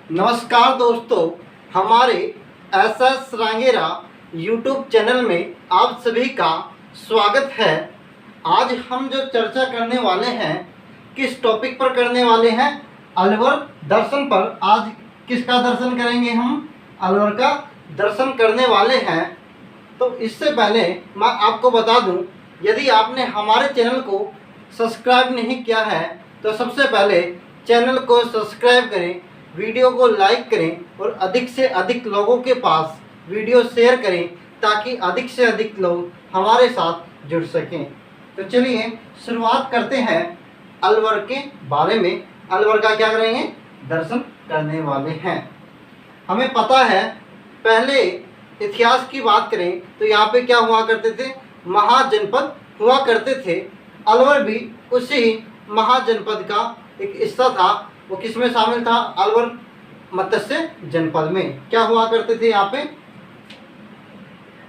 नमस्कार दोस्तों, हमारे एसएस रांगेरा यूट्यूब चैनल में आप सभी का स्वागत है। आज हम जो चर्चा करने वाले हैं, किस टॉपिक पर करने वाले हैं? अलवर दर्शन पर। आज किसका दर्शन करेंगे? हम अलवर का दर्शन करने वाले हैं। तो इससे पहले मैं आपको बता दूं, यदि आपने हमारे चैनल को सब्सक्राइब नहीं किया है तो सबसे पहले चैनल को सब्सक्राइब करें, वीडियो को लाइक करें और अधिक से अधिक लोगों के पास वीडियो शेयर करें ताकि अधिक से अधिक लोग हमारे साथ जुड़ सकें। तो चलिए शुरुआत करते हैं अलवर के बारे में। अलवर का क्या करेंगे? दर्शन करने वाले हैं। हमें पता है, पहले इतिहास की बात करें तो यहाँ पे क्या हुआ करते थे? महाजनपद हुआ करते थे। अलवर भी उसी महाजनपद का एक हिस्सा था। वो किस में शामिल था? अलवर मत्स्य जनपद में क्या हुआ करते थे? यहाँ पे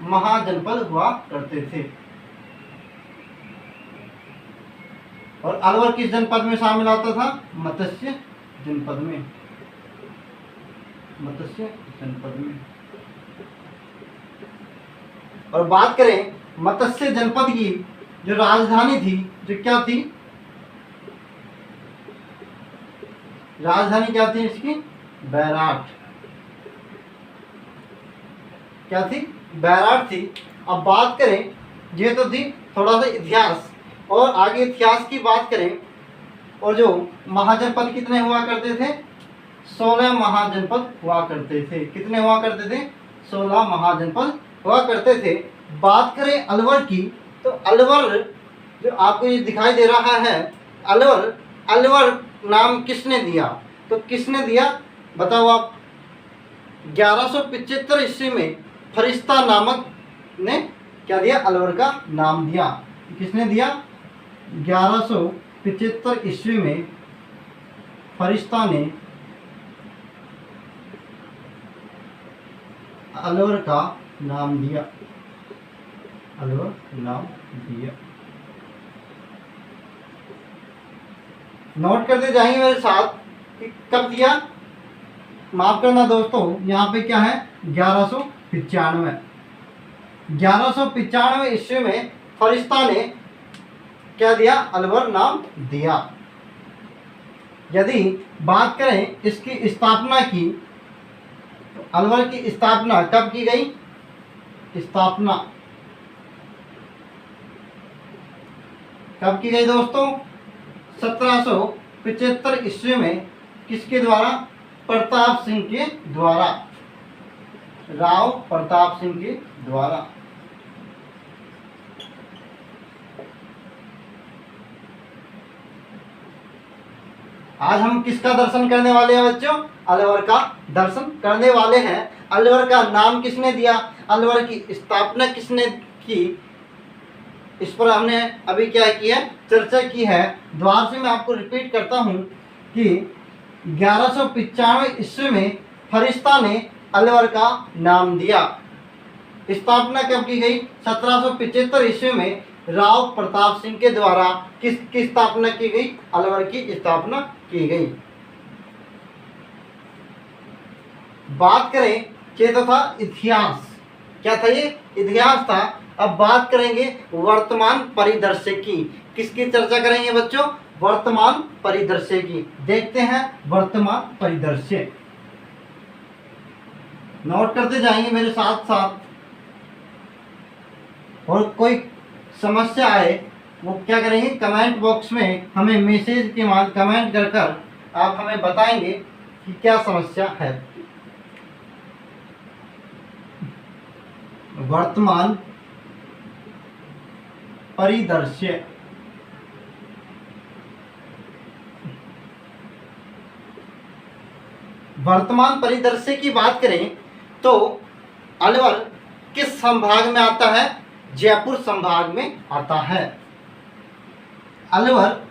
महाजनपद हुआ करते थे। और अलवर किस जनपद में शामिल आता था? मत्स्य जनपद में। मत्स्य जनपद में। और बात करें मत्स्य जनपद की, जो राजधानी थी, जो क्या थी? राजधानी क्या थी इसकी? बैराट। क्या थी? बैराट थी। अब बात करें, ये तो थी थोड़ा सा इतिहास, और आगे इतिहास की बात करें, और जो महाजनपद कितने हुआ करते थे? 16 महाजनपद हुआ करते थे। कितने हुआ करते थे? 16 महाजनपद हुआ करते थे। बात करें अलवर की, तो अलवर जो आपको ये दिखाई दे रहा है, अलवर, अलवर नाम किसने दिया? तो किसने दिया बताओ आप? 1175 ईस्वी में फरिश्ता नामक ने क्या दिया? अलवर का नाम दिया। किसने दिया? 1175 ईस्वी में फरिश्ता ने अलवर का नाम दिया। अलवर नाम दिया। नोट करते जाएंगे मेरे साथ कि कब दिया। माफ करना दोस्तों, यहाँ पे क्या है? 1195। 1195 ईस्वी में फरिश्ता ने क्या दिया? अलवर नाम दिया। यदि बात करें इसकी स्थापना की, तो अलवर की स्थापना कब की गई? स्थापना कब की गई दोस्तों? 1775 ईस्वी में। किसके द्वारा? प्रताप सिंह के द्वारा। राव प्रताप सिंह के द्वारा। आज हम किसका दर्शन करने वाले हैं बच्चों? अलवर का दर्शन करने वाले हैं। अलवर का नाम किसने दिया? अलवर की स्थापना किसने की? इस पर हमने अभी क्या किया? चर्चा की है। द्वार से मैं आपको रिपीट करता हूँ कि 1195 ईस्वी में फरिश्ता ने अलवर का नाम दिया। स्थापना कब की गई? 1775 ईस्वी में राव प्रताप सिंह के द्वारा किसकी स्थापना की गई? अलवर की स्थापना की गई। बात करें, ये तो था इतिहास। क्या था ये? इतिहास था। अब बात करेंगे वर्तमान परिदृश्य की। किसकी चर्चा करेंगे बच्चों? वर्तमान परिदृश्य की। देखते हैं वर्तमान परिदृश्य। नोट करते जाएंगे मेरे साथ साथ, और कोई समस्या आए वो क्या करेंगे? कमेंट बॉक्स में हमें मैसेज के माध्यम कमेंट कर आप हमें बताएंगे कि क्या समस्या है। वर्तमान परिदृश्य। वर्तमान परिदृश्य की बात करें तो अलवर किस संभाग में आता है? जयपुर संभाग में आता है। अलवर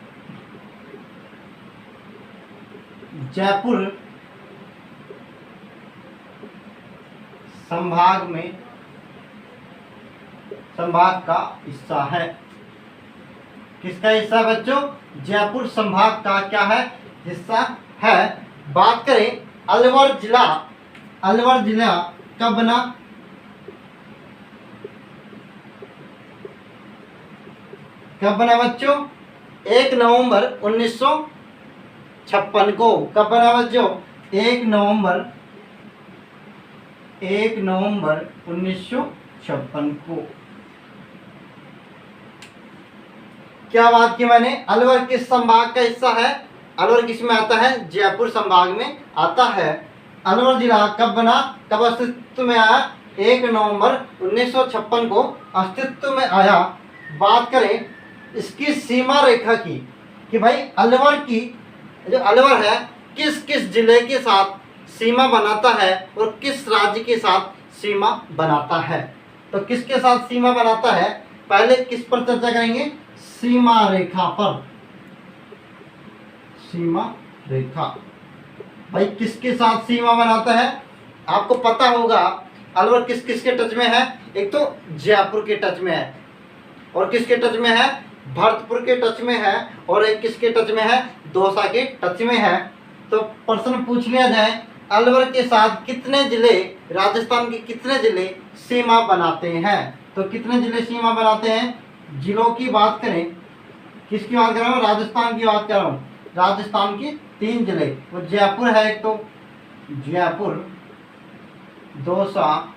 जयपुर संभाग में, संभाग का हिस्सा है। किसका हिस्सा बच्चों? जयपुर संभाग का क्या है? हिस्सा है। बात करें अलवर जिला कब बना? कब बना बच्चों? 1 नवंबर 1956 को। कब बना बच्चों? 1 नवंबर 1956 को। क्या बात की मैंने? अलवर किस संभाग का हिस्सा है? अलवर किस में आता है? जयपुर संभाग में आता है। अलवर जिला कब बना, कब अस्तित्व में आया? 1 नवंबर 1956 को अस्तित्व में आया। बात करें इसकी सीमा रेखा की कि भाई अलवर की जो अलवर है किस किस जिले के साथ सीमा बनाता है और किस राज्य के साथ सीमा बनाता है। तो किसके साथ सीमा बनाता है? पहले किस पर चर्चा करेंगे? सीमा रेखा पर। सीमा रेखा भाई किसके साथ सीमा बनाता है? आपको पता होगा अलवर किस किस के टच में है? एक तो जयपुर के टच में है, और किसके टच में है? भरतपुर के टच में है, और एक किसके टच में है? दौसा के टच में है। तो प्रश्न पूछ लिया जाए अलवर के साथ कितने जिले, राजस्थान के कितने जिले सीमा बनाते हैं? तो कितने जिले सीमा बनाते हैं? जिलों की बात करें, किसकी बात कर रहा हूँ? राजस्थान की बात कर रहा हूँ। राजस्थान की 3 जिले, वो जयपुर है एक, तो जयपुर, दौसा,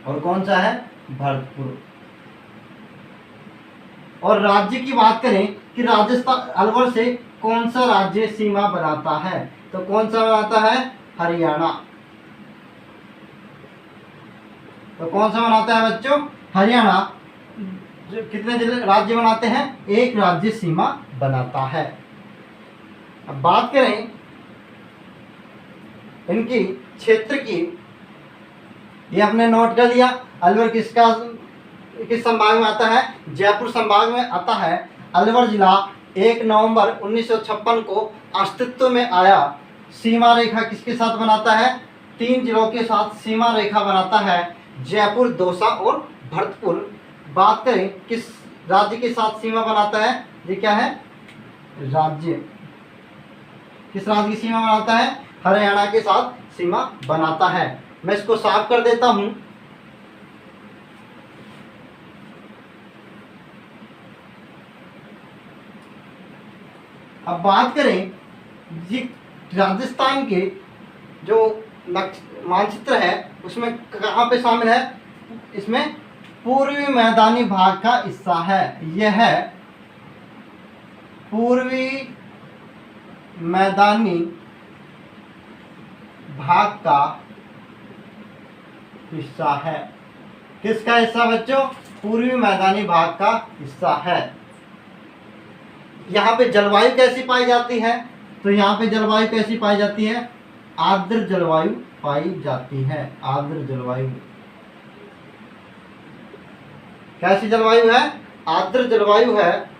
और कौन सा है? भरतपुर। और राज्य की बात करें कि राजस्थान अलवर से कौन सा राज्य सीमा बनाता है? तो कौन सा बनाता है? हरियाणा। तो कौन सा बनाता है बच्चों? हरियाणा। जो कितने जिले राज्य बनाते हैं? एक राज्य सीमा बनाता है। अब बात करें इनकी क्षेत्र की, ये आपने नोट कर लिया। अलवर किस संभाग में आता है? जयपुर संभाग में आता है। अलवर जिला 1 नवंबर 1956 को अस्तित्व में आया। सीमा रेखा किसके साथ बनाता है? 3 जिलों के साथ सीमा रेखा बनाता है, जयपुर, दौसा और भरतपुर। बात करें किस राज्य के साथ सीमा बनाता है? ये क्या है? राज्य। किस राज्य की सीमा बनाता है? हरियाणा के साथ सीमा बनाता है। मैं इसको साफ कर देता हूं। अब बात करें ये राजस्थान के जो मानचित्र है उसमें कहाँ पे शामिल है? इसमें पूर्वी मैदानी भाग का हिस्सा है। यह है पूर्वी मैदानी भाग का हिस्सा है। किसका हिस्सा बच्चों? पूर्वी मैदानी भाग का हिस्सा है। यहाँ पे जलवायु कैसी पाई जाती है? तो यहाँ पे जलवायु कैसी पाई जाती है? आर्द्र जलवायु पाई जाती है। आर्द्र जलवायु। कैसी जलवायु है? आर्द्र जलवायु है।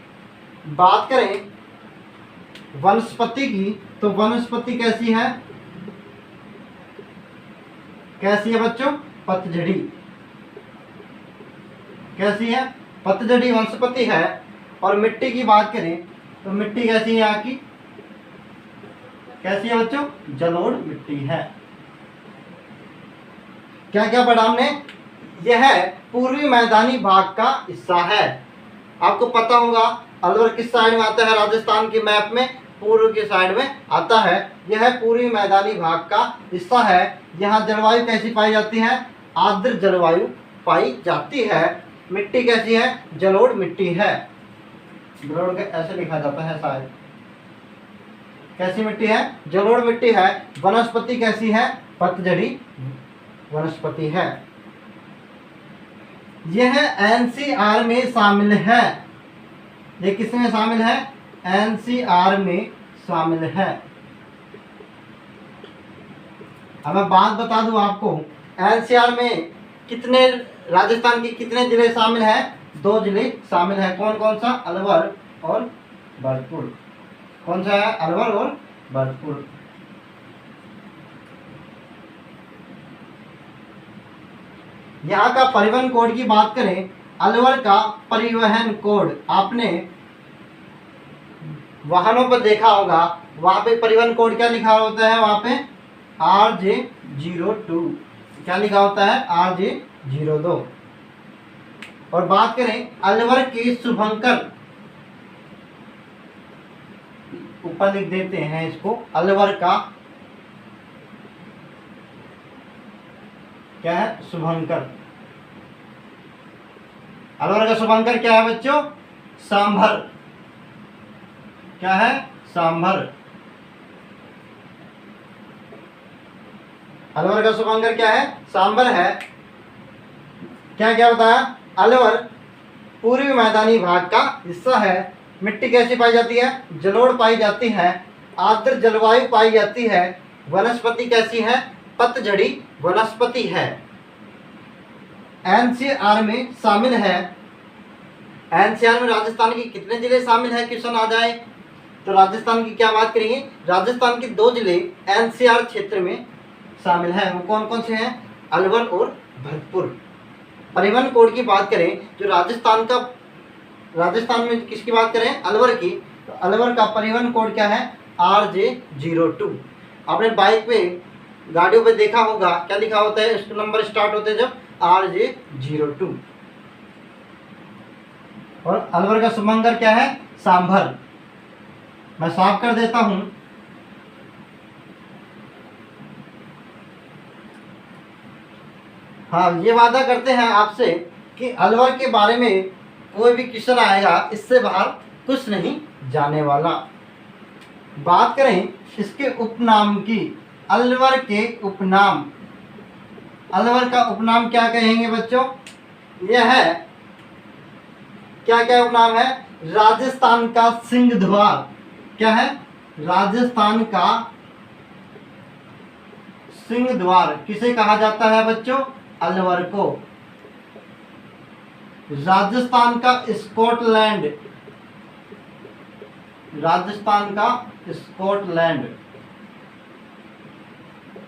बात करें वनस्पति की, तो वनस्पति कैसी है? कैसी है बच्चों? पतझड़ी। कैसी है? पतझड़ी वनस्पति है। और मिट्टी की बात करें तो मिट्टी कैसी है यहाँ की? कैसी है बच्चों? जलोढ़ मिट्टी है। क्या क्या पढ़ा हमने? यह पूर्वी मैदानी भाग का हिस्सा है। आपको पता होगा अलवर किस साइड में आता है? राजस्थान के मैप में पूर्व की साइड में आता है। यह पूर्वी मैदानी भाग का हिस्सा है। यहाँ जलवायु कैसी पाई जाती है? आर्द्र जलवायु पाई जाती है। मिट्टी कैसी है? जलोढ़ मिट्टी है। जलोढ़ ऐसे लिखा जाता है शायद। कैसी मिट्टी है? जलोढ़ मिट्टी है। वनस्पति कैसी है? पतझड़ी वनस्पति है। यह एनसीआर में शामिल है। ये किसमें शामिल है? एनसीआर में शामिल है। अब मैं बात बता दूं आपको, एनसीआर में कितने, राजस्थान के कितने जिले शामिल हैं? 2 जिले शामिल हैं। कौन कौन सा? अलवर और भरतपुर। कौन सा है? अलवर और भरतपुर। यहाँ का परिवहन कोड की बात करें, अलवर का परिवहन कोड आपने वाहनों पर देखा होगा, वहाँ पे परिवहन कोड क्या लिखा होता है, वहाँ पे RJ02 क्या लिखा होता है, RJ02। और बात करें अलवर के शुभंकर, ऊपर लिख देते हैं इसको, अलवर का क्या है, शुभंकर। अलवर का शुभंकर क्या है बच्चों, सांभर। क्या है, सांभर। अलवर का शुभंकर क्या है, सांभर है। क्या क्या बताया, अलवर पूर्वी मैदानी भाग का हिस्सा है। मिट्टी कैसी पाई जाती है, जलोढ़ पाई जाती है। आर्द्र जलवायु पाई जाती है। वनस्पति कैसी है, पतझड़ी वनस्पति है। एनसीआर में शामिल है। एनसीआर में राजस्थान के कितने जिले शामिल है, क्वेश्चन आ जाए तो राजस्थान की क्या बात करेंगे, राजस्थान के 2 जिले एनसीआर क्षेत्र में शामिल है। वो कौन कौन से हैं, अलवर और भरतपुर। परिवहन कोड की बात करें, जो राजस्थान में किसकी बात करें, अलवर की, तो अलवर का परिवहन कोड क्या है, RJ02। आपने बाइक पे, गाड़ियों पे देखा होगा, क्या लिखा होता है, इसका नंबर स्टार्ट होते हैं जब RJ02। और अलवर का शुभंकर क्या है, सांभर। मैं साफ कर देता हूं। हाँ, ये वादा करते हैं आपसे कि अलवर के बारे में कोई भी क्वेश्चन आएगा, इससे बाहर कुछ नहीं जाने वाला। बात करें इसके उपनाम की, अलवर के उपनाम, अलवर का उपनाम क्या कहेंगे बच्चों, यह है, क्या क्या उपनाम है, राजस्थान का सिंह द्वार। क्या है, राजस्थान का सिंह द्वार किसे कहा जाता है बच्चों, अलवर को। राजस्थान का स्कॉटलैंड, राजस्थान का स्कॉटलैंड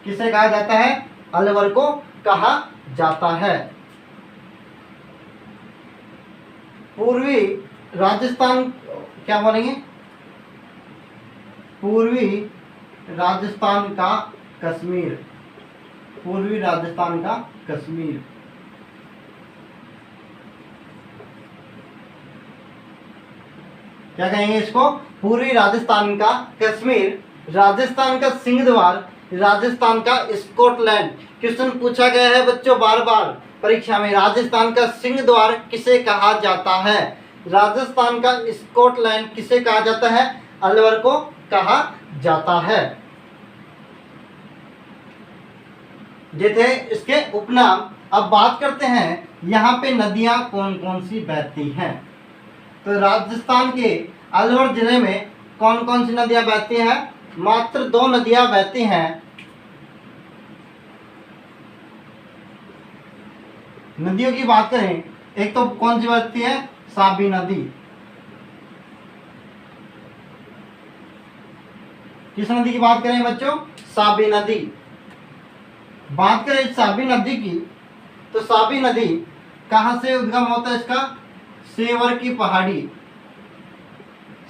किसे कहा जाता है, अलवर को कहा जाता है। पूर्वी राजस्थान क्या बोलेंगे, पूर्वी राजस्थान का कश्मीर, पूर्वी राजस्थान का कश्मीर। क्या कहेंगे इसको, पूर्वी राजस्थान का कश्मीर, राजस्थान का सिंह द्वार, राजस्थान का स्कॉटलैंड। क्वेश्चन पूछा गया है बच्चों बार बार परीक्षा में, राजस्थान का सिंह द्वार किसे कहा जाता है, राजस्थान का स्कॉटलैंड किसे कहा जाता है, अलवर को कहा जाता है। ये थे इसके उपनाम। अब बात करते हैं यहाँ पे नदियाँ कौन कौन सी बहती हैं। तो राजस्थान के अलवर जिले में कौन कौन सी नदियाँ बहती हैं, मात्र 2 नदियाँ बहती हैं। नदियों की बात करें, एक तो कौन सी बहती है, साबी नदी। किस नदी की बात करें बच्चों, साबी नदी। बात करें साबी नदी की, तो साबी नदी कहाँ से उद्गम होता है इसका, सेवर की पहाड़ी,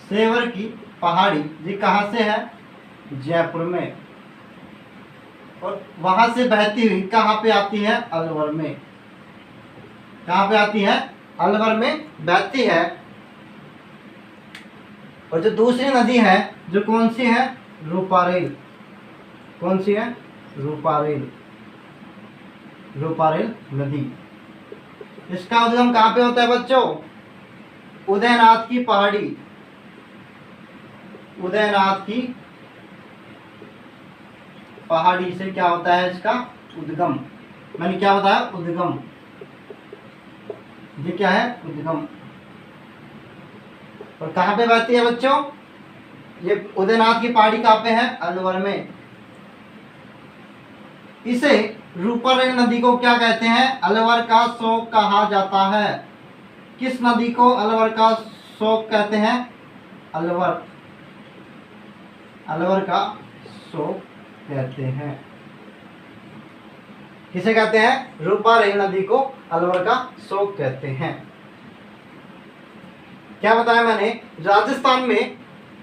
सेवर की पहाड़ी। ये कहाँ से है, जयपुर में। और वहां से बहती हुई कहाँ पे आती है, अलवर में। कहाँ पे आती है, अलवर में बहती है। और जो दूसरी नदी है, जो कौन सी है, रूपारेल। कौन सी है, रूपारेल, रूपारेल नदी। इसका उद्गम कहाँ पे होता है बच्चों, उदयनाथ की पहाड़ी, उदयनाथ की पहाड़ी से क्या होता है इसका उद्गम। मैंने क्या बताया, उद्गम। ये क्या है, उद्गम। और कहाँ पे बहती है बच्चों, ये उदयनाथ की पहाड़ी कहाँ पे है, अलवर में। इसे रूपारेल नदी को क्या कहते हैं, अलवर का शोक कहा जाता है। किस नदी को अलवर का शोक कहते हैं, अलवर, अलवर का शोक कहते हैं। किसे कहते हैं, रूपारेल नदी को अलवर का शोक कहते हैं। क्या बताया मैंने, राजस्थान में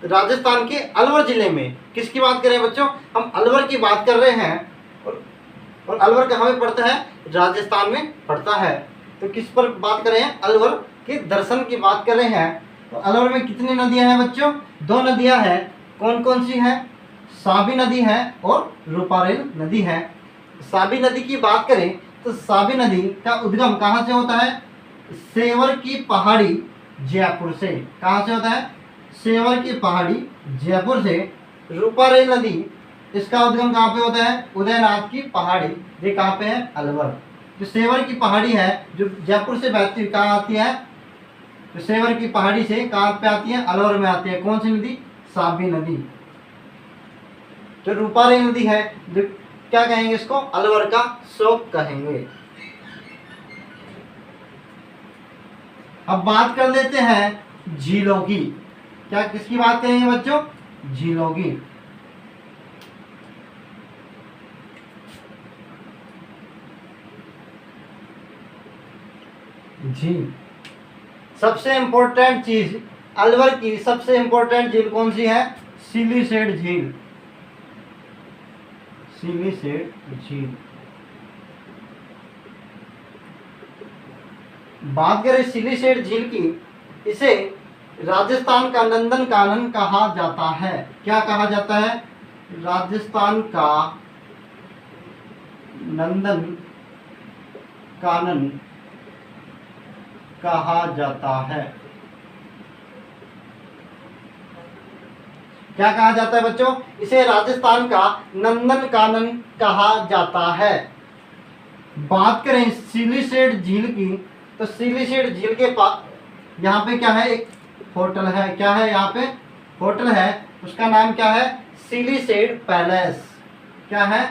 राजस्थान के अलवर जिले में। किसकी बात करें बच्चों? हम अलवर की बात कर रहे हैं। और अलवर कहाँ में पड़ता है? राजस्थान में पड़ता है। तो किस पर बात कर रहे हैं? अलवर के दर्शन की बात कर रहे हैं। तो अलवर में कितनी नदियां हैं बच्चों? 2 नदियां हैं। कौन कौन सी है? साबी नदी है और रूपारेल नदी है। साबी नदी की बात करें तो साबी नदी का उद्गम कहाँ से होता है? सेवर की पहाड़ी जयपुर से। कहाँ से होता है? सेवर की पहाड़ी जयपुर से। रूपारेल नदी, इसका उद्गम कहाँ पे होता है? उदयनाथ की पहाड़ी। ये कहाँ पे है? अलवर। जो सेवर की पहाड़ी है जो जयपुर से बहती हुई कहाँ आती है? तो सेवर की पहाड़ी से कहाँ पे आती है? अलवर में आती है। कौन सी नदी? साबी नदी। जो रूपारेल नदी है, जो क्या कहेंगे इसको? अलवर का शोक कहेंगे। अब बात कर लेते हैं झीलों की। क्या किसकी बात करेंगे बच्चों? झीलों की। झील, सबसे इंपॉर्टेंट चीज अलवर की सबसे इंपॉर्टेंट झील कौन सी है? सिलीसेड झील। सिलीसेड झील। बात करें सिलीसेड झील की, इसे राजस्थान का नंदन कानन कहा जाता है। क्या कहा जाता है? राजस्थान का नंदन कानन कहा जाता है। क्या कहा जाता है बच्चों? इसे राजस्थान का नंदन कानन कहा जाता है। बात करें सिलीसेड झील की, तो सिलीसेड झील के पास यहाँ पे क्या है? एक होटल है। क्या है यहाँ पे? होटल है। उसका नाम क्या है? सिलीसेड पैलेस। क्या है?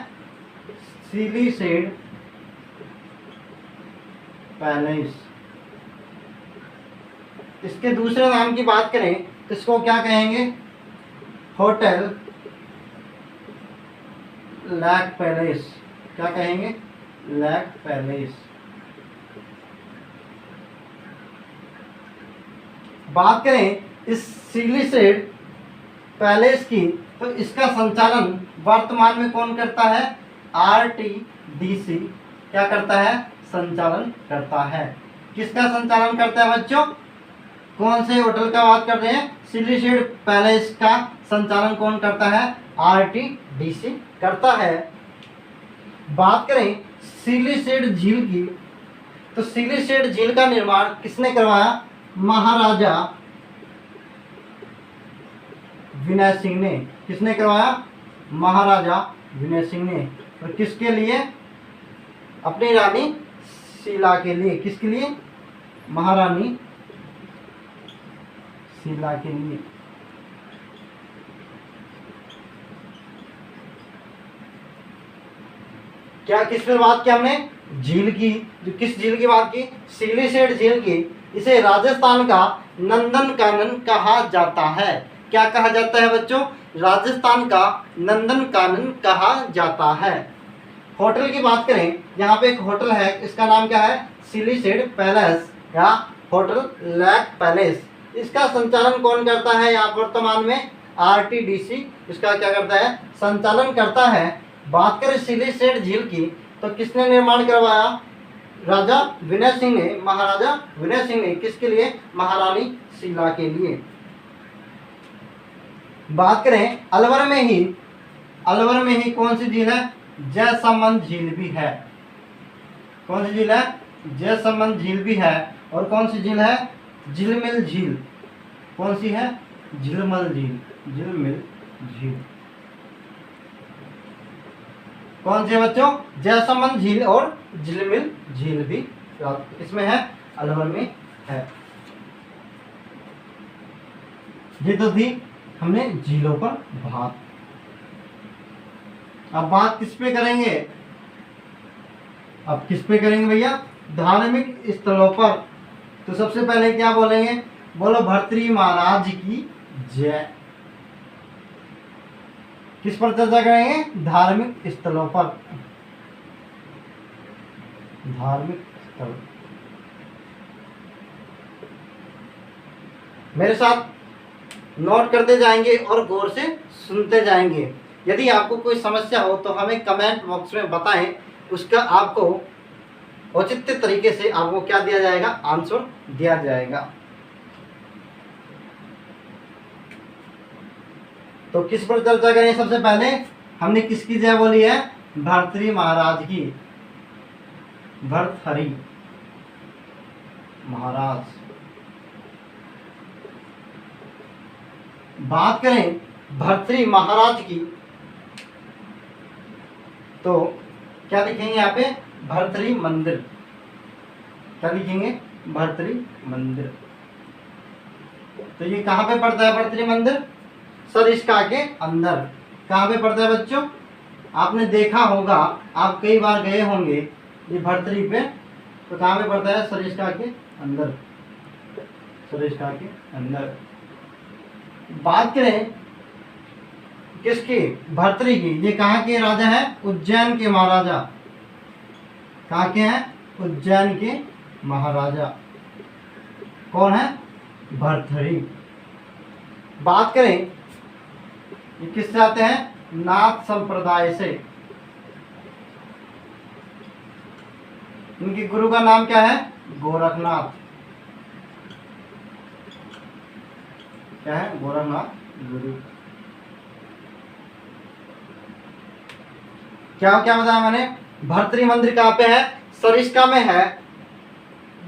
सिलीसेड पैलेस। इसके दूसरे नाम की बात करें तो इसको क्या कहेंगे? Hotel Lake Palace. क्या कहेंगे? Lake Palace. बात करें इस सिलीसेड पैलेस की, तो इसका संचालन वर्तमान में कौन करता है? RTDC। क्या करता है? संचालन करता है। किसका संचालन करता है बच्चों? कौन से होटल का बात कर रहे हैं? सिलीसेड पैलेस का संचालन कौन करता है? RTDC करता है। बात करें सिलीसेड झील की, तो सिलीसेड झील का निर्माण किसने करवाया? महाराजा विनय सिंह ने। किसने करवाया? महाराजा विनय सिंह ने। और किसके लिए? अपनी रानी शीला के लिए। किसके लिए? महारानी शीला के लिए। क्या किस पर बात की हमने? झील की। जो किस झील की बात की? सिलीसेड झील की। इसे राजस्थान का नंदन कानन कहा जाता है। क्या कहा जाता है बच्चों? राजस्थान का नंदन कानन कहा जाता है। होटल की बात करें, यहाँ पे एक होटल है, इसका नाम क्या है? सिलीसेड पैलेस या होटल लैक पैलेस। इसका संचालन कौन करता है? यहाँ वर्तमान में RTDC इसका क्या करता है? संचालन करता है। बात करें सिलीसेड झील की, तो किसने निर्माण करवाया? राजा विनय सिंह ने। महाराजा विनय सिंह ने। किसके लिए? महारानी शीला के लिए। बात करें अलवर में ही कौन सी झील है? जयसमंद झील भी है। कौन सी झील है? जयसमंद झील भी है। और कौन सी झील है? झिलमिल झील। कौन सी है? झिलमिल झील। झिलमिल झील। कौन से बच्चों? जयसमंद झील और झिलमिल झील भी इसमें है, अलवर में है। ये तो थी हमने झीलों पर बात। अब बात किस पे करेंगे? अब किस पे करेंगे भैया? धार्मिक स्थलों पर। तो सबसे पहले क्या बोलेंगे? बोलो भर्तृहरि महाराज की जय। किस पर चर्चा करेंगे? धार्मिक स्थलों पर। धार्मिक स्थल। मेरे साथ नोट करते जाएंगे और गौर से सुनते जाएंगे। यदि आपको कोई समस्या हो तो हमें कमेंट बॉक्स में बताएं, उसका आपको औचित्य तरीके से आपको क्या दिया जाएगा, आंसर दिया जाएगा। तो किस पर चर्चा करें? सबसे पहले हमने किसकी जय बोली है? भर्तृहरि महाराज की, भर्तृहरि महाराज। बात करें भर्तृहरि महाराज की तो क्या लिखेंगे यहाँ पे? भर्तृहरि मंदिर। क्या लिखेंगे? भर्तृहरि मंदिर। तो ये कहाँ पे पड़ता है भर्तृहरि मंदिर? सरिस्का के अंदर। कहाँ पे पड़ता है बच्चों? आपने देखा होगा, आप कई बार गए होंगे ये भर्तृहरि पे। तो कहाँ पे पड़ता है? सरिस्का के अंदर, सरिस्का के अंदर। बात करें किसकी? भर्तृहरि की। ये कहाँ के राजा हैं? उज्जैन के महाराजा। कहाँ के हैं? उज्जैन के महाराजा। कौन है? भर्तृहरि। बात करें ये किससे आते हैं? नाथ संप्रदाय से। इनके गुरु का नाम क्या है? गोरखनाथ। क्या है? गोरखनाथ गुरु। क्या क्या बताया मैंने? भर्तृहरि मंदिर कहाँ पे है? सरिस्का में है।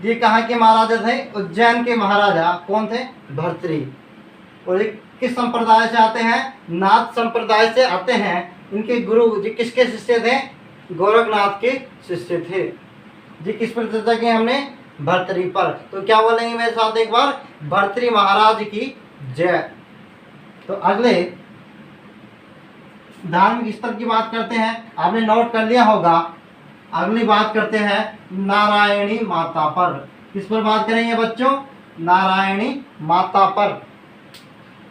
ये कहाँ के महाराजा थे? उज्जैन के महाराजा। कौन थे? भर्तृहरि। और ये किस संप्रदाय से आते हैं? नाथ संप्रदाय से आते हैं। इनके गुरु जी किसके शिष्य थे? गोरखनाथ के शिष्य थे। जी किस पर चर्चा की हमने? भर्तृहरि पर। तो क्या बोलेंगे मेरे साथ एक बार? भर्तृहरि महाराज की जय। तो अगले धार्मिक स्थल की बात करते हैं। आपने नोट कर लिया होगा। अगली बात करते हैं नारायणी माता पर। किस पर बात करेंगे बच्चों? नारायणी माता पर।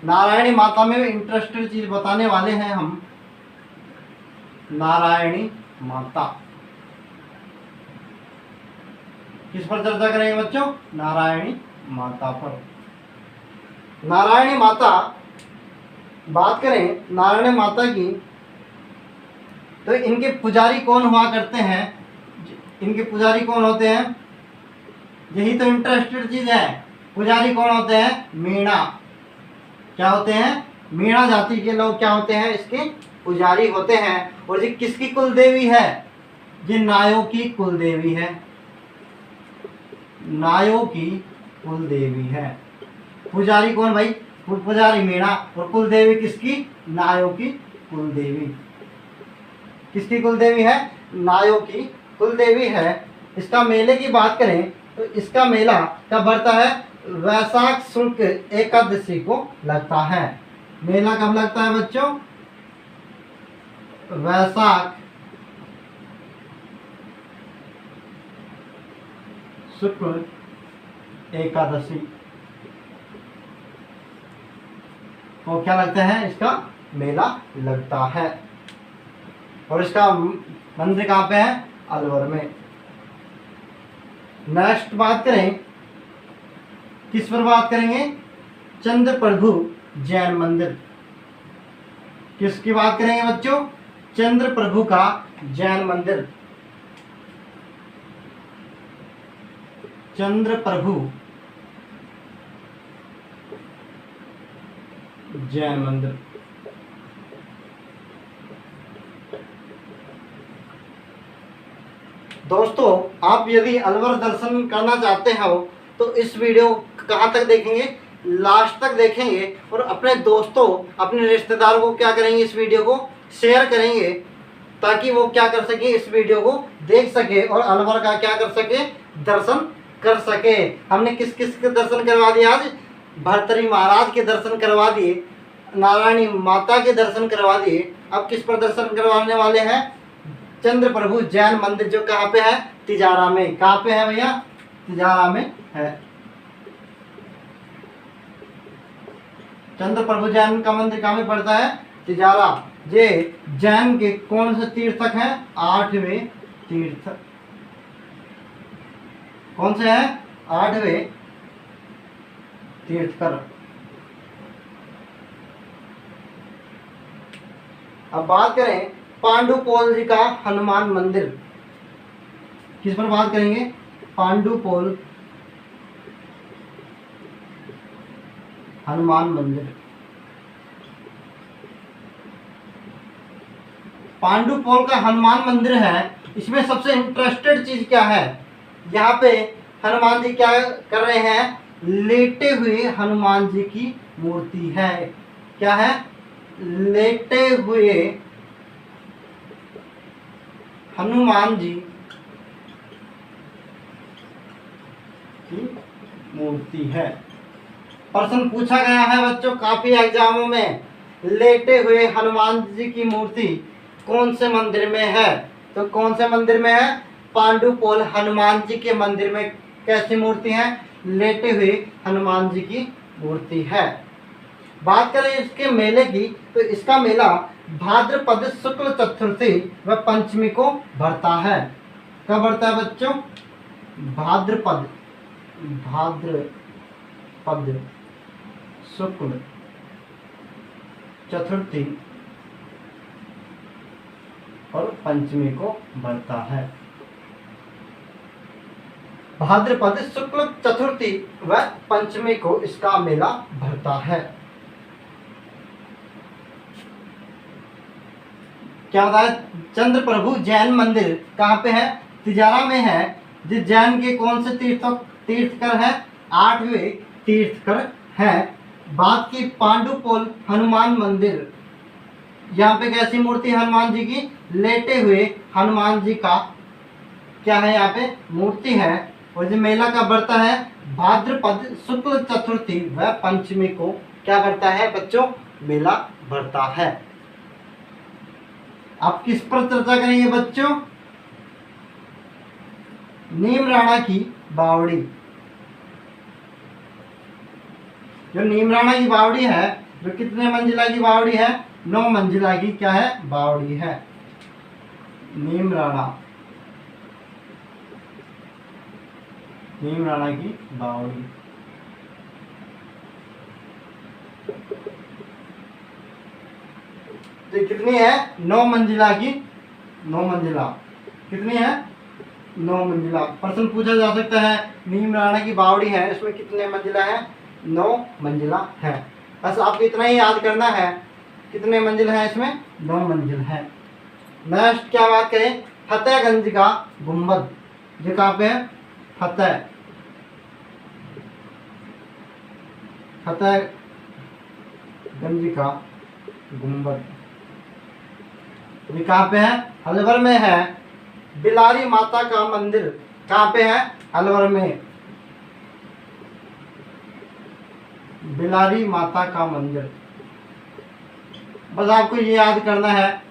नारायणी माता में इंटरेस्टेड चीज बताने वाले हैं हम। नारायणी माता किस पर चर्चा करेंगे बच्चों? नारायणी माता पर। नारायणी माता, बात करें नारायणी माता की तो इनके पुजारी कौन हुआ करते हैं? इनके पुजारी कौन होते हैं? यही तो इंटरेस्टेड चीज है। पुजारी कौन होते हैं? मीणा। क्या होते हैं? मीणा जाति के लोग क्या होते हैं? इसके पुजारी होते हैं। और ये किसकी कुल देवी है? ये नायों की कुल देवी है। नायों की कुल देवी है। पुजारी कौन भाई? पुजारी मीणा। और कुल देवी किसकी? नायों की कुल देवी। किसकी कुल देवी है? नायों की कुल देवी है। इसका मेले की बात करें तो इसका मेला कब बढ़ता है? वैशाख शुक्ल एकादशी को लगता है। मेला कब लगता है बच्चों? वैशाख शुक्ल एकादशी को क्या लगता है? इसका मेला लगता है। और इसका मंदिर कहाँ पे है? अलवर में। नेक्स्ट बात करें, किस पर बात करेंगे? चंद्र प्रभु जैन मंदिर। किसकी बात करेंगे बच्चों? चंद्र प्रभु का जैन मंदिर। चंद्र प्रभु जैन मंदिर। दोस्तों, आप यदि अलवर दर्शन करना चाहते हो तो इस वीडियो कहाँ तक देखेंगे? लास्ट तक देखेंगे। और अपने दोस्तों, अपने रिश्तेदारों को क्या करेंगे? इस वीडियो को शेयर करेंगे ताकि वो क्या कर सके? इस वीडियो को देख सके और अलवर का क्या कर सके? दर्शन कर सके। हमने किस किस के दर्शन करवा दिए आज? भर्तृहरि महाराज के दर्शन करवा दिए, नारायणी माता के दर्शन करवा दिए। अब किस पर दर्शन करवाने वाले हैं? चंद्र प्रभु जैन मंदिर, जो कहाँ पे है? तिजारा में। कहाँ पे है भैया? तिजारा में है। चंद्र प्रभु जैन का मंदिर कहाँ में पड़ता है? तिजारा। ये जैन के कौन से तीर्थक हैं? 8वें तीर्थ। कौन से हैं? 8वें तीर्थकर। अब बात करें पांडुपोल जी का हनुमान मंदिर, किस पर बात करेंगे? पांडुपोल हनुमान मंदिर। पांडुपोल का हनुमान मंदिर है, इसमें सबसे इंटरेस्टेड चीज क्या है? यहाँ पे हनुमान जी क्या कर रहे हैं? लेटे हुए हनुमान जी की मूर्ति है। क्या है? लेटे हुए हनुमान जी की मूर्ति है। प्रश्न पूछा गया है बच्चों काफी एग्जामों में, लेटे हुए हनुमान जी की मूर्ति कौन से मंदिर में है? तो कौन से मंदिर में है? पांडुपोल हनुमान जी के मंदिर में कैसी मूर्ति है? लेटे हुए हनुमान जी की मूर्ति है। बात करें इसके मेले की, तो इसका मेला भाद्रपद शुक्ल चतुर्थी व पंचमी को भरता है। कब भरता है बच्चों? भाद्रपद शुक्ल चतुर्थी और पंचमी को भरता है। भाद्रपद शुक्ल चतुर्थी व पंचमी को इसका मेला भरता है। क्या बताया? चंद्र प्रभु जैन मंदिर कहाँ पे है? तिजारा में है। जिस जैन के कौन से तीर्थकर है? 8वें तीर्थकर है। बात की पांडुपोल हनुमान मंदिर, यहाँ पे कैसी मूर्ति हनुमान जी की? लेटे हुए हनुमान जी का क्या है? यहाँ पे मूर्ति है। और जो मेला का बढ़ता है भाद्रपद शुक्ल चतुर्थी व पंचमी को क्या बढ़ता है बच्चों? मेला बढ़ता है। आप किस पर चर्चा करेंगे बच्चों? नीम राणा की बावड़ी। जो नीम राणा की बावड़ी है, जो कितने मंजिला की बावड़ी है? 9 मंजिला की क्या है? बावड़ी है। नीम राणा की बावड़ी। तो कितनी है? 9 मंजिला की। 9 मंजिला कितनी है? 9 मंजिला। प्रश्न पूछा जा सकता है नीम राणा की बावड़ी है, इसमें कितने मंजिला है? 9 मंजिला है। बस आपको इतना ही याद करना है, कितने मंजिल है इसमें? 9 मंजिल है। नेक्स्ट क्या बात करें? फतेहगंज का गुंबद, जो कहाँ पे है? फतेहगंज का गुंबद ये कहाँ पे है? अलवर में है। बिलारी माता का मंदिर कहाँ पे है? अलवर में। बिलारी माता का मंदिर, बस आपको ये याद करना है।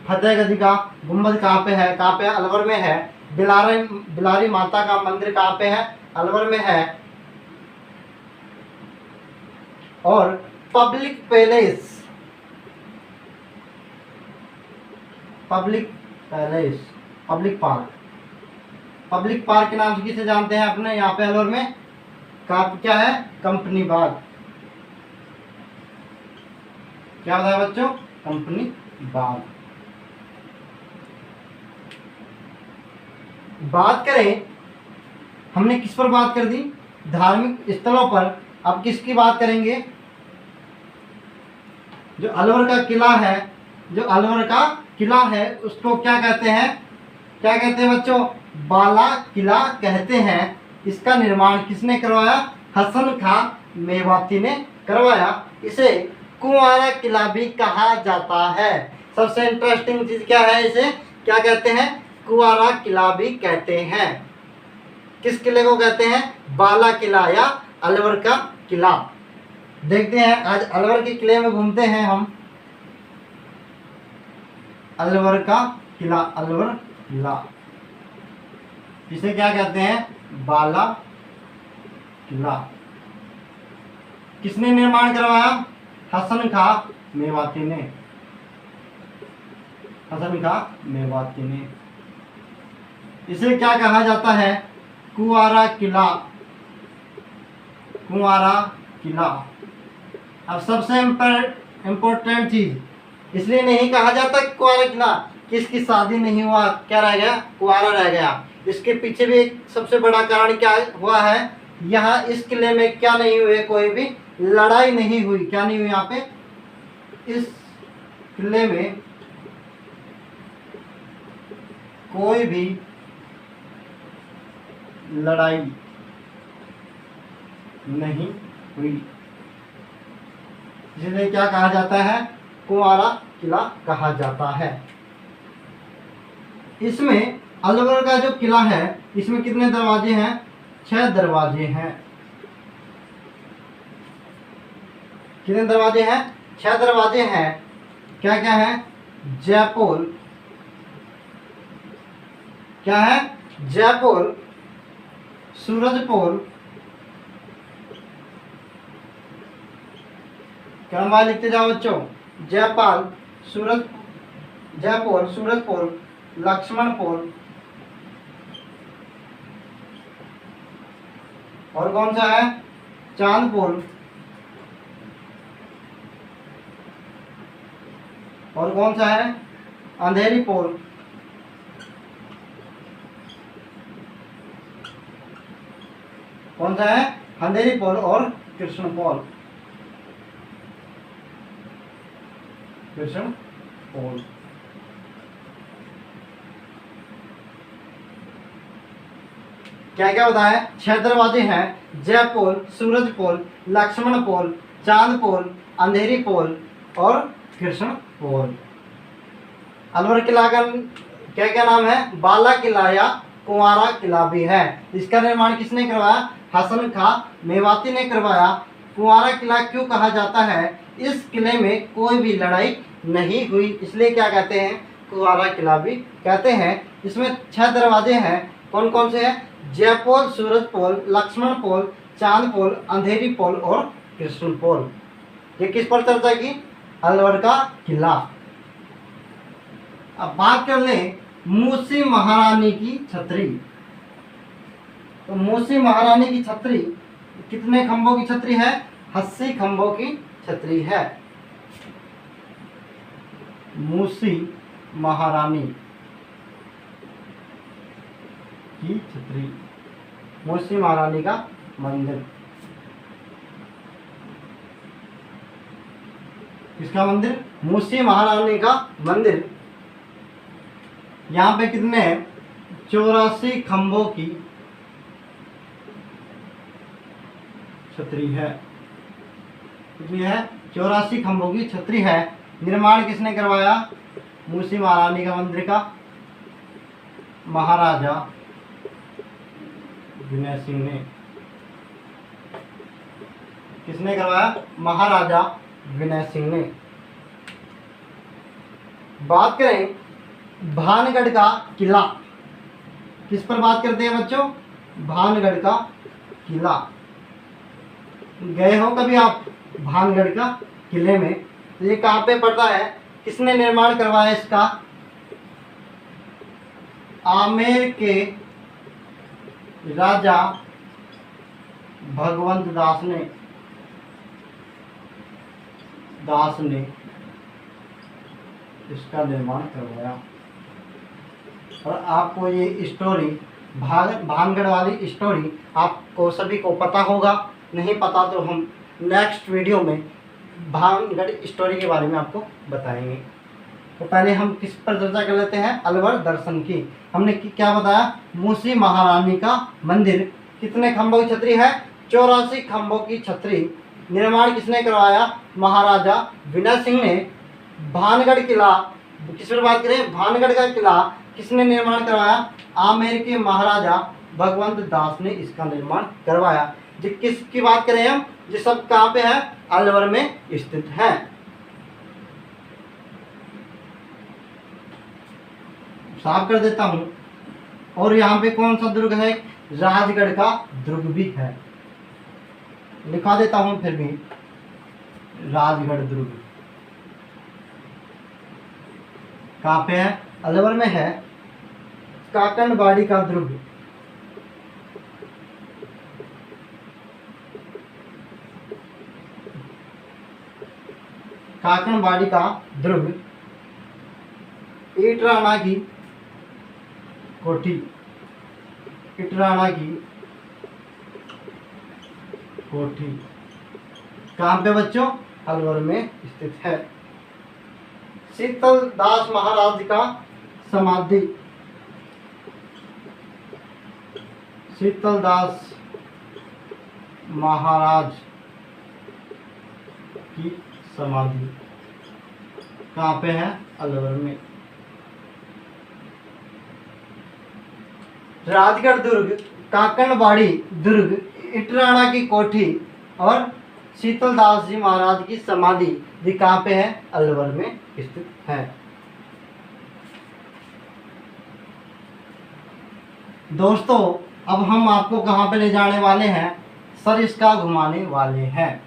फतेहगंज का गुंबद कहाँ पे है? कहाँ पे? अलवर में है। बिलारी माता का मंदिर कहाँ पे है? अलवर में है। और पब्लिक पार्क के नाम से किसे जानते हैं अपने यहाँ पे अलवर में? क्या है? कंपनी बाग। क्या होता है बच्चों? कंपनी बाग। बात करें, हमने किस पर बात कर दी? धार्मिक स्थलों पर। अब किसकी बात करेंगे? जो अलवर का किला है उसको क्या कहते हैं? क्या कहते हैं बच्चों? बाला किला कहते हैं। इसका निर्माण किसने करवाया? हसन खां मेवाती ने करवाया। इसे कुंवारा किला भी कहा जाता है। सबसे इंटरेस्टिंग चीज क्या है? इसे क्या कहते हैं? कुंवारा किला भी कहते हैं। किस किले को कहते हैं? बाला किला या अलवर का किला। देखते हैं, आज अलवर के किले में घूमते हैं हम। अलवर का किला, इसे क्या कहते हैं? बाला किला। किसने निर्माण करवाया? हसन खां मेवाती ने। इसे क्या कहा जाता है? कुंवारा किला। अब सबसे इम्पोर्टेंट चीज, इसलिए नहीं कहा जाता कुंवारा किला, किसकी शादी नहीं हुआ, क्या रह गया, कुंवारा रह गया। इसके पीछे भी एक सबसे बड़ा कारण क्या हुआ है, यहाँ इस किले में क्या नहीं हुए, कोई भी लड़ाई नहीं हुई। क्या नहीं हुई यहाँ पे, इस किले में कोई भी लड़ाई नहीं हुई, जिन्हें क्या कहा जाता है, कुंवारा किला कहा जाता है। इसमें अलवर का जो किला है, इसमें कितने दरवाजे हैं, 6 दरवाजे हैं। कितने दरवाजे हैं, 6 दरवाजे हैं। क्या क्या है, जयपोल, क्या है, जयपोल, सूरजपोल, क्रमवार लिखते जाओ बच्चों, जयपाल, जयपोल, सूरजपोल, लक्ष्मणपोल, और कौन सा है, चांदपोल, और कौन सा है, अंधेरी पोल, कौन सा है, अंधेरी पोल और कृष्णपोल, कृष्णपोल। क्या क्या बताया, 6 दरवाजे हैं, जयपोल, सूरजपोल, लक्ष्मणपोल, चांदपोल, अंधेरी पोल और कृष्णपोल। अलवर किला का क्या क्या नाम है, बाला किला या कुंवारा किला भी है। इसका निर्माण किसने करवाया, हसन खां मेवाती ने करवाया। कुंवारा किला क्यों कहा जाता है, इस किले में कोई भी लड़ाई नहीं हुई, इसलिए क्या कहते हैं, कुंवारा किला भी कहते हैं। इसमें 6 दरवाजे हैं, कौन कौन से हैं, जयपोल, सूरजपोल, लक्ष्मणपोल, चांदपोल, अंधेरी पोल और कृष्णपोल। ये किस पर चर्चा की, अलवर का किला। अब बात कर ले मूसी महारानी की छतरी। तो मूसी महारानी की छतरी कितने खंभों की छतरी है, 80 खंभों की छतरी है। मूसी महारानी की छतरी, मूसी महारानी का मंदिर, किसका मंदिर, मूसी महारानी का मंदिर। यहाँ पे कितने 84 खंभों की छतरी है, कितनी है, 84 खंभों की छतरी है। निर्माण किसने करवाया, मूसी महारानी का मंदिर का महाराजा विनय सिंह ने। किसने करवाया, महाराजा विनय सिंह ने। बात करें भानगढ़ का किला, किस पर बात करते हैं बच्चों, भानगढ़ का किला। गए हो कभी आप भानगढ़ का किले में, तो ये कहाँ पे पड़ता है, किसने निर्माण करवाया इसका, आमेर के राजा भगवंत दास ने इसका निर्माण करवाया। और आपको ये स्टोरी भानगढ़ वाली स्टोरी आपको सभी को पता होगा, नहीं पता तो हम नेक्स्ट वीडियो में भानगढ़ स्टोरी के बारे में आपको बताएंगे। तो पहले हम किस पर चर्चा कर लेते हैं, अलवर दर्शन की। हमने क्या बताया, मूसी महारानी का मंदिर, कितने खंभों की छतरी है, 84 खंभों की छतरी। निर्माण किसने करवाया, महाराजा विनय सिंह ने। भानगढ़ किला, किस पर बात करें, भानगढ़ का किला किसने निर्माण करवाया, आमेर के महाराजा भगवंत दास ने इसका निर्माण करवाया। किसकी बात करें हम, ये सब कहाँ पे है, अलवर में स्थित है। साफ कर देता हूं। और यहाँ पे कौन सा दुर्ग है, राजगढ़ का दुर्ग भी है, लिखा देता हूं फिर भी, राजगढ़ दुर्ग कहाँ पे है, अलवर में है, काकनबाड़ी का दुर्ग। काकणबाड़ी का दुर्ग, इटराणा की कोठी, इटराणा की कोठी कहाँ पे बच्चों? अलवर में स्थित है। शीतल दास महाराज का समाधि, शीतल दास महाराज की समाधि कहाँ पे है? अलवर में। राजगढ़ दुर्ग, काकणबाड़ी दुर्ग, इटराणा की कोठी और शीतलदास जी महाराज की समाधि भी कहाँ पे है? अलवर में स्थित है। दोस्तों अब हम आपको कहाँ पे ले जाने वाले हैं? सरिस्का घुमाने वाले हैं।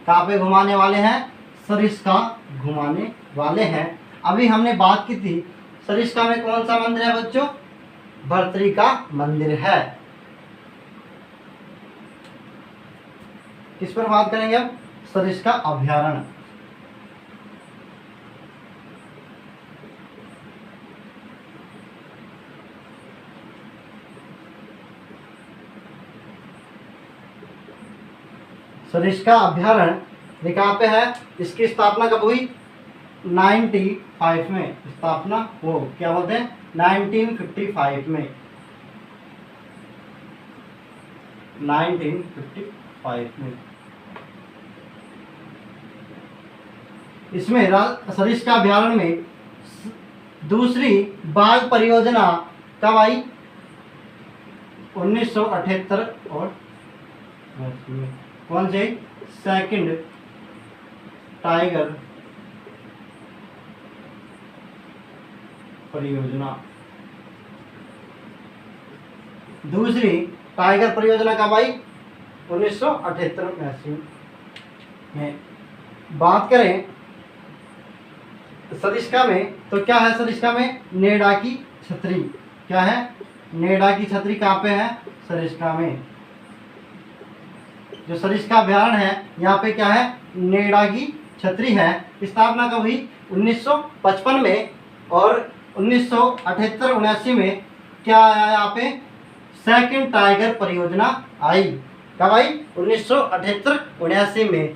कहाँ पे घुमाने वाले हैं? सरिस्का घुमाने वाले हैं। अभी हमने बात की थी सरिस्का में कौन सा मंदिर है बच्चों? भर्तृका मंदिर है। किस पर बात करेंगे अब? सरिस्का अभ्यारण्य। सरिस्का अभ्यारण्य कहाँ पे है? इसकी स्थापना कब हुई? 95 में स्थापना हो, क्या बोलते हैं? 1955 में, 1955 में। इसमें सरिस्का अभ्यारण्य में दूसरी बाघ परियोजना कब आई? 1978 और कौन से? सेकंड टाइगर परियोजना। दूसरी टाइगर परियोजना कब आई? 1978 में। बात करें सरिस्का में तो क्या है? सरिस्का में नेडा की छतरी। क्या है? नेडा की छतरी कहाँ पे है? सरिस्का में। जो सरिस्का अभ्यारण्य है यहाँ पे क्या है? नेडा की छतरी है। स्थापना कब हुई? 1955 में। और 1978-79 में क्या आया यहाँ पे? सेकंड टाइगर परियोजना आई। कब आई? 1978-79 में।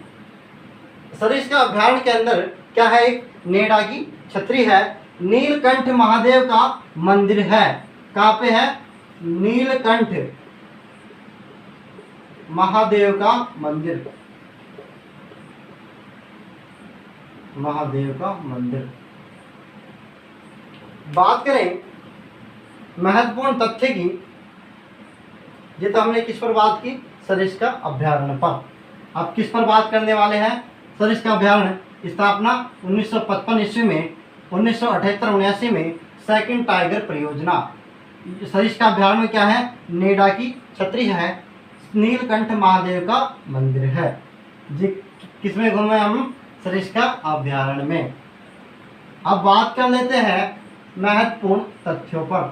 सरिस्का अभ्यारण्य के अंदर क्या है? एक नेडा की छतरी है। नीलकंठ महादेव का मंदिर है। कहाँ पे है? नीलकंठ महादेव का मंदिर, महादेव का मंदिर। बात करें महत्वपूर्ण तथ्य की, ये तो हमने किस पर बात की? सरिस्का अभ्यारण्य पर। अब किस पर बात करने वाले हैं? सरिस्का अभ्यारण्य स्थापना 1955 ईस्वी में, 1978-79 में सेकंड टाइगर परियोजना। सरिस्का अभ्यारण्य में क्या है? नेडा की छतरी है, नीलकंठ महादेव का मंदिर है। जी किसमें घूमे हम? सरिस्का अभ्यारण्य में। अब बात कर लेते हैं महत्वपूर्ण तथ्यों पर।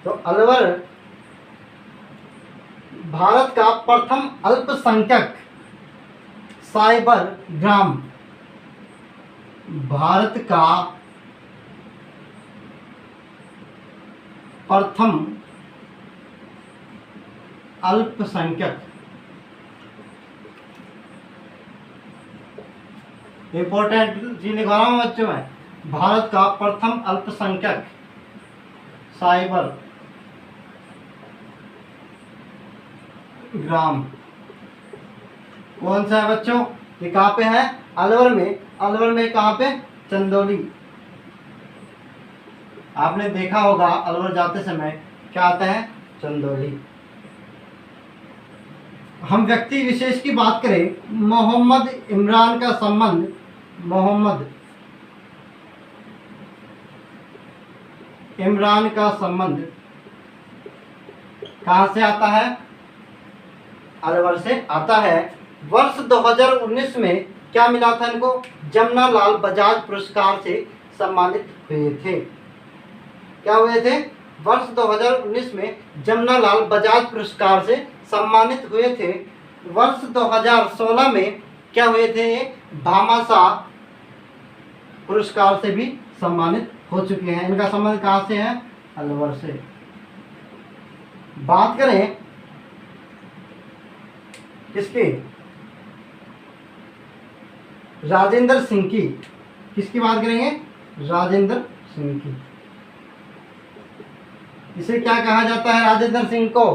तो अलवर भारत का प्रथम अल्पसंख्यक साइबर ग्राम, भारत का प्रथम अल्पसंख्यक, इंपॉर्टेंट चीज लिखवा रहा हूं बच्चों में, भारत का प्रथम अल्पसंख्यक साइबर ग्राम कौन सा है बच्चों? ये कहाँ पे है? अलवर में। अलवर में कहाँ पे? चंदौली। आपने देखा होगा अलवर जाते समय क्या आता है? चंदौली। हम व्यक्ति विशेष की बात करें, मोहम्मद इमरान का संबंध, मोहम्मद इमरान का संबंध कहाँ से आता है? अलवर से आता है। वर्ष 2019 में क्या मिला था इनको? जमुना लाल बजाज पुरस्कार से सम्मानित हुए थे। क्या हुए थे? वर्ष 2019 में जमनालाल बजाज पुरस्कार से सम्मानित हुए थे। वर्ष 2016 में क्या हुए थे, भामाशाह पुरस्कार से भी सम्मानित हो चुके हैं। इनका संबंध कहाँ से है, अलवर से। बात करें किसकी, राजेंद्र सिंह की। किसकी बात करेंगे, राजेंद्र सिंह की। इसे क्या कहा जाता है, राजेंद्र सिंह को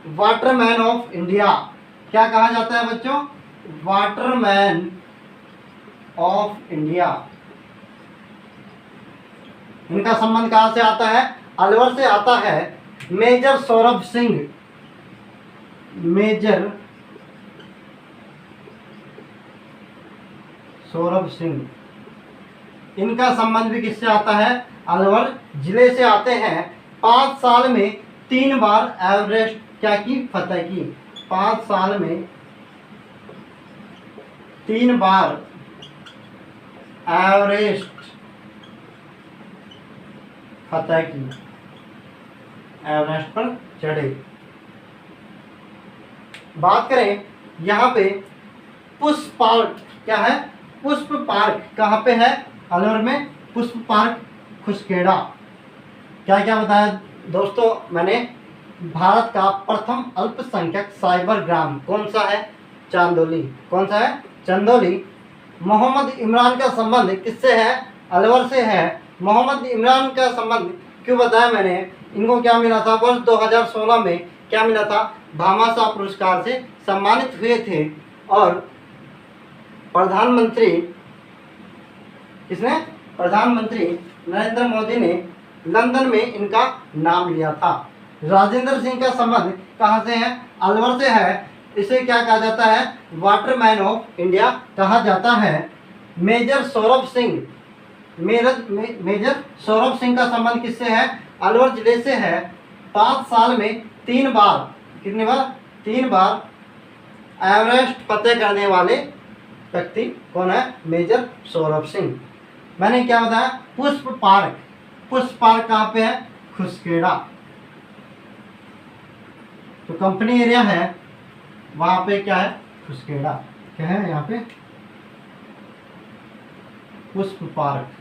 वाटरमैन ऑफ इंडिया। क्या कहा जाता है बच्चों, वाटरमैन ऑफ इंडिया। इनका संबंध कहां से आता है, अलवर से आता है। मेजर सौरभ सिंह, मेजर सौरभ सिंह, इनका संबंध भी किससे आता है, अलवर जिले से आते हैं। 5 साल में 3 बार एवरेस्ट क्या की, फतह की। 5 साल में 3 बार एवरेस्ट फतह की, एवरेस्ट पर चढ़े। बात करें यहाँ पे पुष्प पार्क, क्या है, पुष्प पार्क कहाँ पे है, अलवर में। पुष्प पार्क खुसखेड़ा। क्या क्या बताया दोस्तों मैंने, भारत का प्रथम अल्पसंख्यक साइबर ग्राम कौन सा है, चांदोली। कौन सा है, चंदौली। मोहम्मद इमरान का संबंध किससे है, अलवर से है। मोहम्मद इमरान का संबंध क्यों बताया मैंने, इनको क्या मिला था, वर्ष 2016 में क्या मिला था, भामाशाह पुरस्कार से सम्मानित हुए थे। और प्रधानमंत्री किसने, प्रधानमंत्री नरेंद्र मोदी ने लंदन में इनका नाम लिया था। राजेंद्र सिंह का संबंध कहाँ से है, अलवर से है। इसे क्या कहा जाता है, वाटरमैन ऑफ इंडिया कहा जाता है। मेजर सौरभ सिंह, मेजर सौरभ सिंह का संबंध किससे है, अलवर जिले से है। 5 साल में 3 बार, कितनी बार, 3 बार एवरेस्ट फतेह करने वाले व्यक्ति कौन है, मेजर सौरभ सिंह। मैंने क्या बताया, पुष्प पार्क। पुष्प पार्क कहाँ पे है, खुसखेड़ा। तो कंपनी एरिया है वहां पे क्या है, खुसखेड़ा। क्या है यहाँ पे, पुष्प पार्क।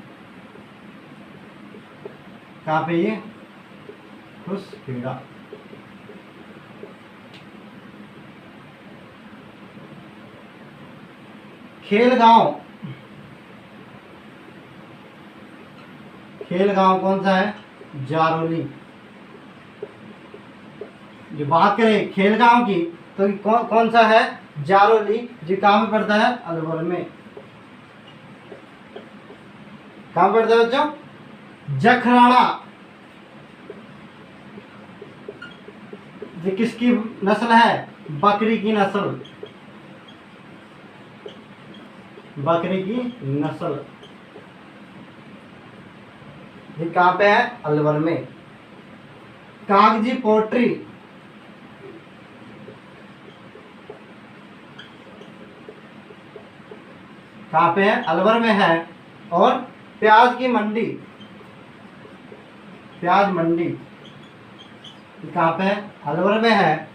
कहाँ पे ये, खुसखेड़ा। खेलगांव, खेलगांव कौन सा है, जारोली। जो बात करें खेलगांव की तो कौन सा है, जारोली, जो कहाँ में पड़ता है, अलवर में। कहाँ पड़ता है बच्चों, जखराना। ये किसकी नस्ल है, बकरी की नस्ल, बकरी की नस्ल। ये कहाँ पे है, अलवर में। कागजी पोट्री, कहाँ पे है, अलवर में है। और प्याज की मंडी, प्याज मंडी कहाँ पे है, अलवर में है।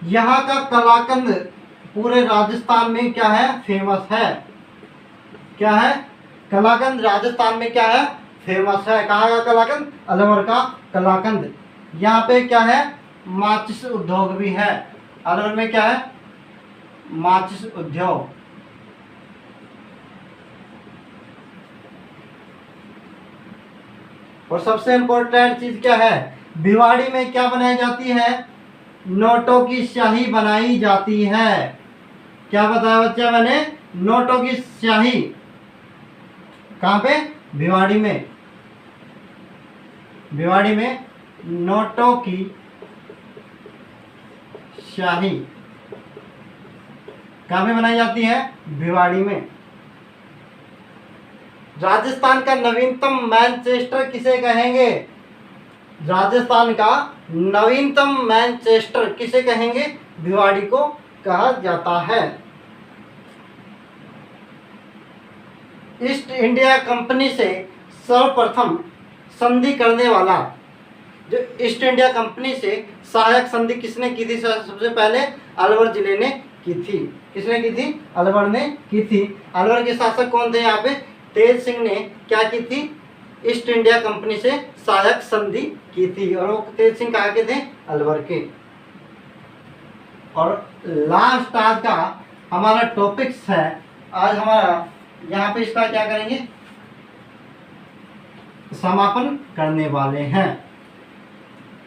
यहाँ का कलाकंद पूरे राजस्थान में क्या है, फेमस है। क्या है, कलाकंद राजस्थान में क्या है, फेमस है। कहाँ का कलाकंद, अलवर का कलाकंद। यहाँ पे क्या है, माचिस उद्योग भी है। अलवर में क्या है, माचिस उद्योग। और सबसे इम्पोर्टेंट चीज क्या है, भिवाड़ी में क्या बनाई जाती है, नोटों की स्याही बनाई जाती है। क्या बताया बच्चा मैंने, नोटों की स्याही। कहाँ पे, भिवाड़ी में। भिवाड़ी में नोटों की स्याही कहाँ पे बनाई जाती है, भिवाड़ी में। राजस्थान का नवीनतम मैनचेस्टर किसे कहेंगे, राजस्थान का नवीनतम मैनचेस्टर किसे कहेंगे, भिवाड़ी को कहा जाता है। ईस्ट इंडिया कंपनी से सर्वप्रथम संधि करने वाला जो ईस्ट इंडिया कंपनी से सहायक संधि किसने की थी? सबसे पहले अलवर जिले ने की थी। किसने की थी? अलवर ने की थी। अलवर के शासक कौन थे? यहाँ पे तेज सिंह ने क्या की थी? ईस्ट इंडिया कंपनी से सहायक संधि की थी। और वो तेज सिंह कहाँ के थे? अलवर के। और लास्ट आज का हमारा टॉपिक्स है, आज हमारा यहाँ पे इसका क्या करेंगे? समापन करने वाले हैं।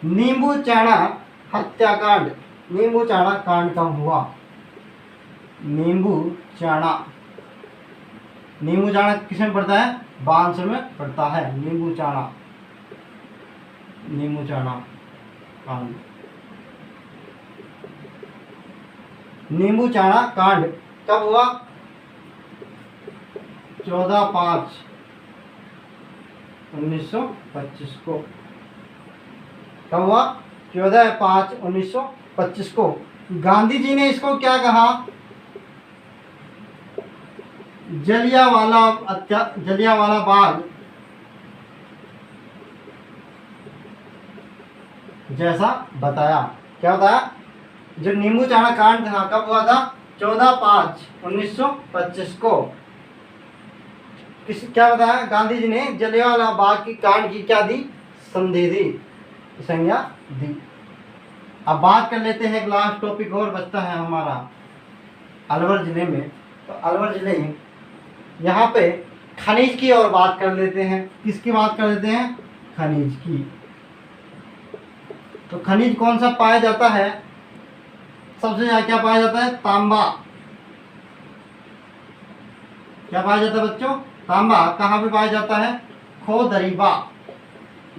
नींबू चाणा हत्याकांड। नींबू चाणा कांड कब हुआ? नींबू चाणा किसमें पड़ता है? बांसुर में पड़ता है नींबू चाणा कांड। नींबू चाणा कांड कब हुआ? 14/5/1925 को। कब हुआ? 14/5/1925 को। गांधी जी ने इसको क्या कहा? जलियांवाला बाग जैसा बताया। क्या बताया? जो नींबू चाणा कांड था कब हुआ था? 14/5/1925 को। क्या बताया? गांधी जी ने जलियांवाला बाग की कांड की क्या दी? संधि दी, संज्ञा दी। अब बात कर लेते हैं, एक लास्ट टॉपिक और बचता है हमारा अलवर जिले में। तो अलवर जिले यहाँ पे खनिज की और बात कर लेते हैं। किसकी बात कर लेते हैं? खनिज की। तो खनिज कौन सा पाया जाता है? सबसे ज्यादा क्या पाया जाता है? तांबा। क्या पाया जाता है बच्चों? तांबा। कहाँ पे पाया जाता है? खोदरीबा।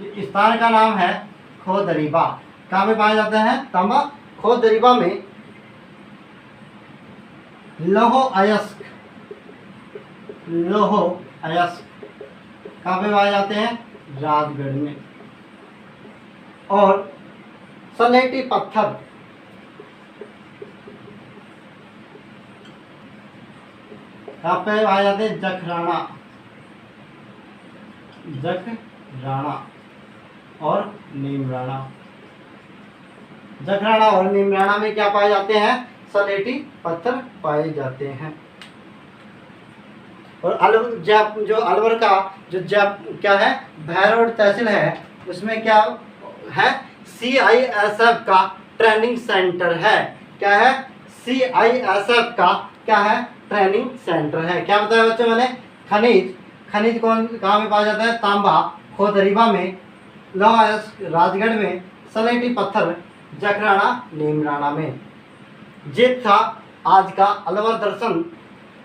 स्थान का नाम है खोदरीबा। कहाँ पे पाया जाता है तांबा? खोदरीबा में। लौह अयस्क कहाँ पे पाए जाते हैं? राजगढ़ में। और सलेटी पत्थर कहाँ पे पाए जाते हैं? जखराना और नीमराना। जखराना और नीमराना में क्या पाए जाते हैं? सलेटी पत्थर पाए जाते हैं। और जो अलवर का क्या है? भैरव तहसील है, उसमें क्या है? CISF का ट्रेनिंग सेंटर है। क्या है? CISF का क्या है? ट्रेनिंग सेंटर है। क्या बताया बच्चों मैंने? खनिज कहाँ में पाया जाता है? तांबा खोदरीबा में, लौह अयस्क राजगढ़ में, सलेटी पत्थर जखराना नीमराना में। ये था आज का अलवर दर्शन।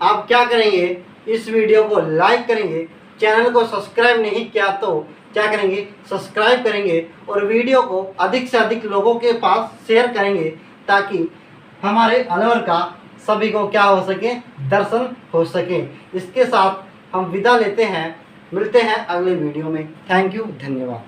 आप क्या करेंगे? इस वीडियो को लाइक करेंगे, चैनल को सब्सक्राइब नहीं किया तो क्या करेंगे? सब्सक्राइब करेंगे और वीडियो को अधिक से अधिक लोगों के पास शेयर करेंगे, ताकि हमारे अलवर का सभी को क्या हो सके? दर्शन हो सके। इसके साथ हम विदा लेते हैं, मिलते हैं अगले वीडियो में। थैंक यू, धन्यवाद।